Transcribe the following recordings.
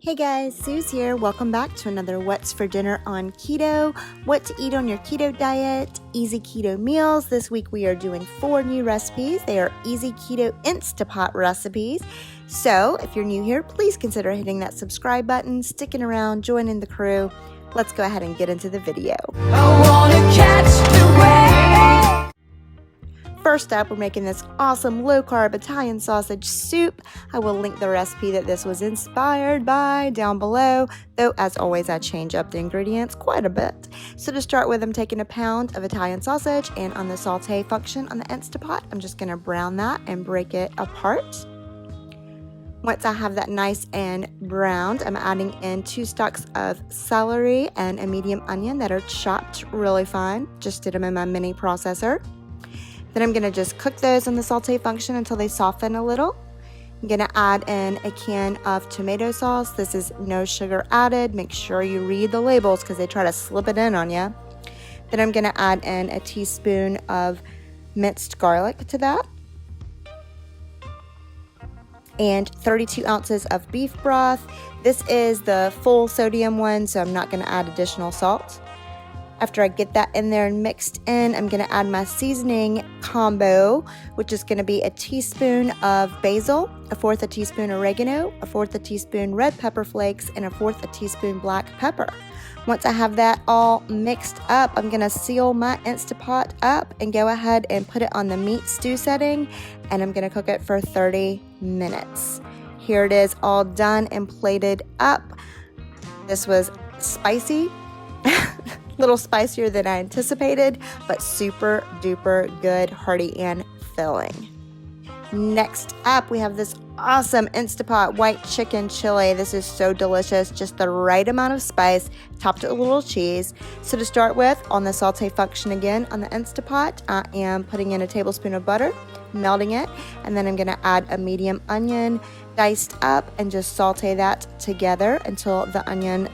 Hey guys, Sue's here. Welcome back to another What's for Dinner on Keto. What to eat on your keto diet, easy keto meals. This week we are doing 4 new recipes. They are easy keto Instant Pot recipes. So if you're new here, please consider hitting that subscribe button, sticking around, joining the crew. Let's go ahead and get into the video. I wanna catch the wave. First up, we're making this awesome low-carb Italian sausage soup. I will link the recipe that this was inspired by down below, though as always I change up the ingredients quite a bit. So to start with, I'm taking a pound of Italian sausage, and on the saute function on the Instant Pot, I'm just going to brown that and break it apart. Once I have that nice and browned, I'm adding in 2 stalks of celery and a medium onion that are chopped really fine. Just did them in my mini processor. Then I'm going to just cook those on the saute function until they soften a little. I'm going to add in a can of tomato sauce. This is no sugar added. Make sure you read the labels because they try to slip it in on you. Then I'm going to add in a teaspoon of minced garlic to that. And 32 ounces of beef broth. This is the full sodium one, so I'm not going to add additional salt. After I get that in there and mixed in, I'm going to add my seasoning combo, which is going to be a teaspoon of basil, 1/4 a teaspoon oregano, 1/4 a teaspoon red pepper flakes, and 1/4 a teaspoon black pepper. Once I have that all mixed up, I'm going to seal my Instant Pot up and go ahead and put it on the meat stew setting, and I'm going to cook it for 30 minutes. Here it is all done and plated up. This was spicy. Little spicier than I anticipated, but super duper good, hearty, and filling. Next up, we have this awesome Instant Pot white chicken chili. This is so delicious, just the right amount of spice, topped with a little cheese. So to start with, on the saute function again, on the Instant Pot, I am putting in a tablespoon of butter, melting it, and then I'm going to add a medium onion diced up and just saute that together until the onion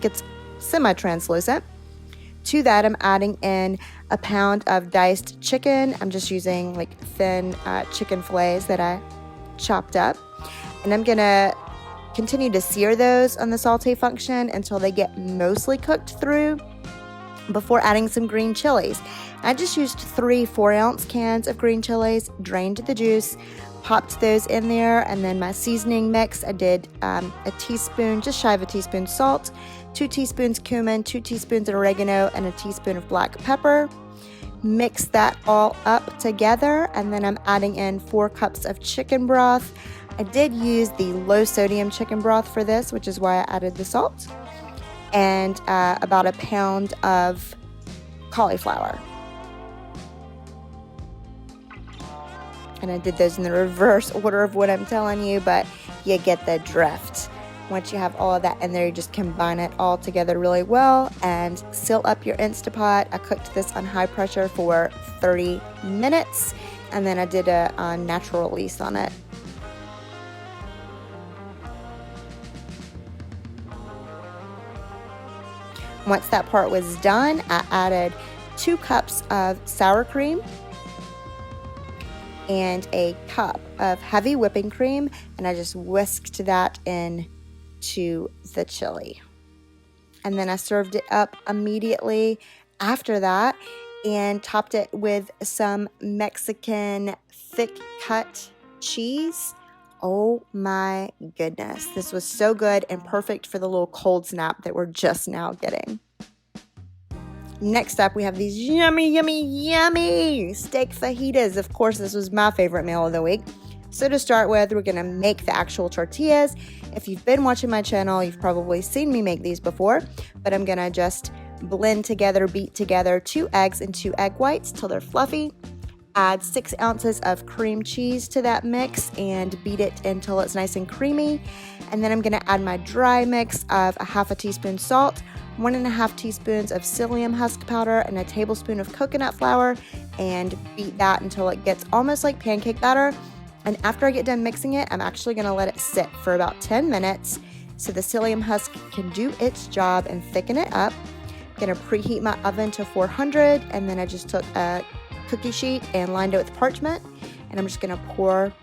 gets semi-translucent. To that, I'm adding in a pound of diced chicken. I'm just using like thin chicken fillets that I chopped up. And I'm going to continue to sear those on the saute function until they get mostly cooked through before adding some green chilies. I just used 3 4-ounce cans of green chilies, drained the juice, popped those in there, and then my seasoning mix, I did a teaspoon, just shy of a teaspoon salt, 2 teaspoons cumin, 2 teaspoons of oregano, and a teaspoon of black pepper. Mix that all up together, and then I'm adding in 4 cups of chicken broth. I did use the low sodium chicken broth for this, which is why I added the salt, and about a pound of cauliflower. And I did those in the reverse order of what I'm telling you, but you get the drift. Once you have all of that in there, you just combine it all together really well and seal up your Instant Pot. I cooked this on high pressure for 30 minutes, and then I did a natural release on it. Once that part was done, I added 2 cups of sour cream and a cup of heavy whipping cream, and I just whisked that in to the chili. And then I served it up immediately after that and topped it with some Mexican thick cut cheese. Oh my goodness. This was so good and perfect for the little cold snap that we're just now getting. Next up, we have these yummy, yummy, yummy steak fajitas. Of course, this was my favorite meal of the week. So to start with, we're going to make the actual tortillas. If you've been watching my channel, you've probably seen me make these before, but I'm going to just blend together, beat together 2 eggs and 2 egg whites till they're fluffy. Add 6 ounces of cream cheese to that mix and beat it until it's nice and creamy. And then I'm going to add my dry mix of a 1/2 teaspoon salt, 1.5 teaspoons of psyllium husk powder, and a tablespoon of coconut flour, and beat that until it gets almost like pancake batter. And after I get done mixing it, I'm actually going to let it sit for about 10 minutes so the psyllium husk can do its job and thicken it up. I'm going to preheat my oven to 400, and then I just took a cookie sheet and lined it with parchment, and I'm just going to pour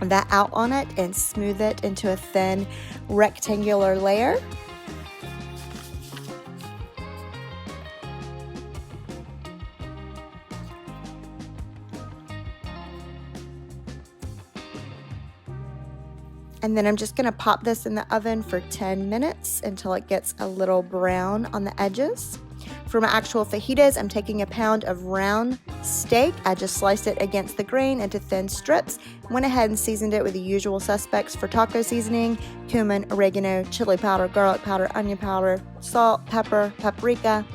that out on it and smooth it into a thin rectangular layer. And then I'm just going to pop this in the oven for 10 minutes until it gets a little brown on the edges. For my actual fajitas, I'm taking a pound of round steak. I just sliced it against the grain into thin strips. Went ahead and seasoned it with the usual suspects for taco seasoning: cumin, oregano, chili powder, garlic powder, onion powder, salt, pepper, paprika.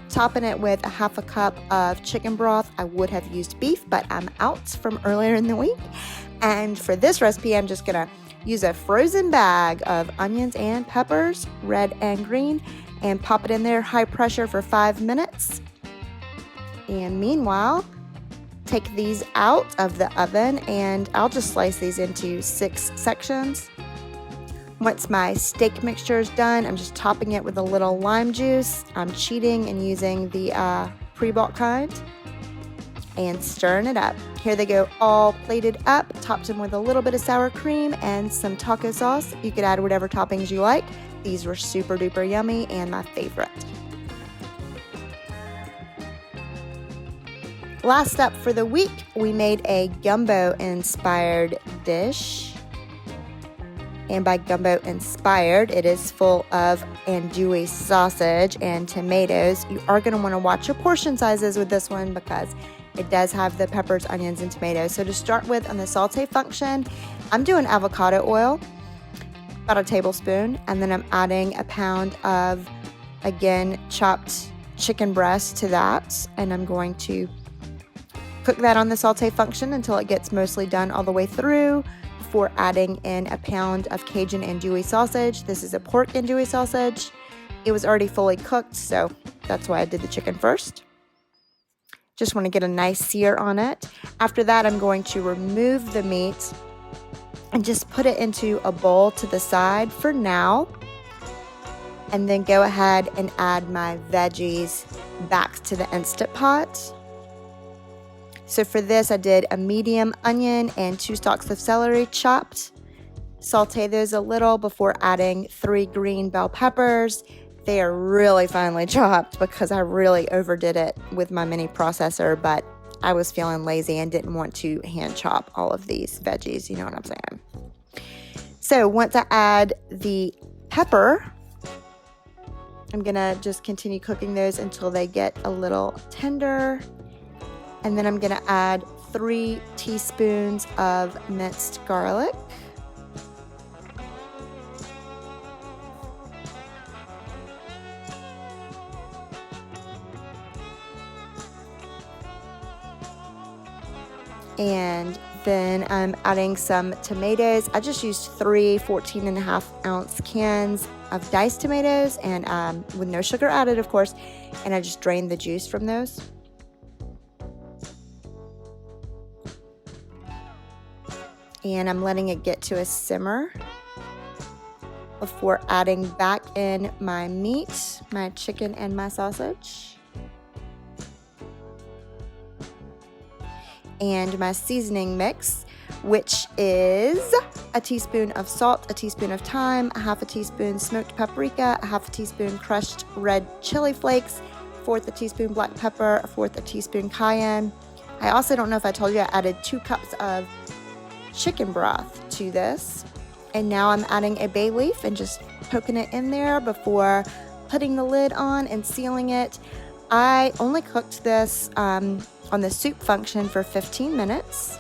Topping it with a half a cup of chicken broth. I would have used beef, but I'm out from earlier in the week. And for this recipe, I'm just going to use a frozen bag of onions and peppers, red and green, and pop it in there high pressure for 5 minutes. And meanwhile, take these out of the oven and I'll just slice these into 6 sections. Once my steak mixture is done, I'm just topping it with a little lime juice. I'm cheating and using the pre-bought kind and stirring it up. Here they go, all plated up, topped them with a little bit of sour cream and some taco sauce. You could add whatever toppings you like. These were super duper yummy and my favorite. Last up for the week, we made a gumbo inspired dish. And by gumbo inspired, it is full of andouille sausage and tomatoes. You are going to want to watch your portion sizes with this one because it does have the peppers, onions, and tomatoes. So to start with, on the saute function, I'm doing avocado oil, about a tablespoon, and then I'm adding a pound of, again, chopped chicken breast to that, and I'm going to cook that on the saute function until it gets mostly done all the way through before adding in a pound of Cajun andouille sausage. This is a pork andouille sausage. It was already fully cooked, so that's why I did the chicken first. Just want to get a nice sear on it. After that, I'm going to remove the meat and just put it into a bowl to the side for now. And then go ahead and add my veggies back to the Instant Pot. So for this, I did a medium onion and 2 stalks of celery chopped. Saute those a little before adding 3 green bell peppers. They are really finely chopped because I really overdid it with my mini processor, but I was feeling lazy and didn't want to hand chop all of these veggies, you know what I'm saying. So once I add the pepper, I'm gonna just continue cooking those until they get a little tender. And then I'm gonna add 3 teaspoons of minced garlic. And then I'm adding some tomatoes. I just used 3 14.5-ounce cans of diced tomatoes and with no sugar added, of course, and I just drained the juice from those. And I'm letting it get to a simmer before adding back in my meat, my chicken and my sausage. And my seasoning mix, which is a teaspoon of salt, a teaspoon of thyme, a half a teaspoon smoked paprika, a half a teaspoon crushed red chili flakes, 1/4 a teaspoon black pepper, a 1/4 a teaspoon cayenne. I also don't know if I told you I added 2 cups of chicken broth to this. And now I'm adding a bay leaf and just poking it in there before putting the lid on and sealing it. I only cooked this on the soup function for 15 minutes.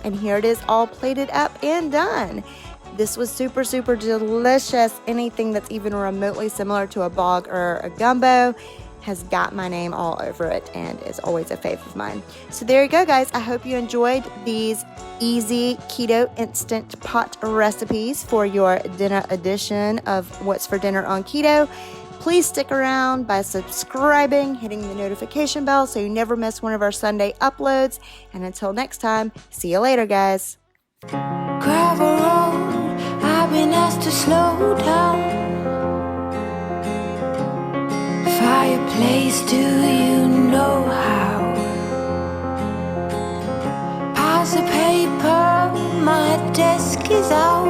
And here it is all plated up and done. This was super, super delicious. Anything that's even remotely similar to a bog or a gumbo has got my name all over it and is always a fave of mine. So there you go, guys. I hope you enjoyed these easy keto instant pot recipes for your dinner edition of What's for Dinner on Keto. Please stick around by subscribing, hitting the notification bell so you never miss one of our Sunday uploads. And until next time, see you later, guys. Gravel road, I've been asked to slow down. Fireplace, do you know how? Piles of paper, my out.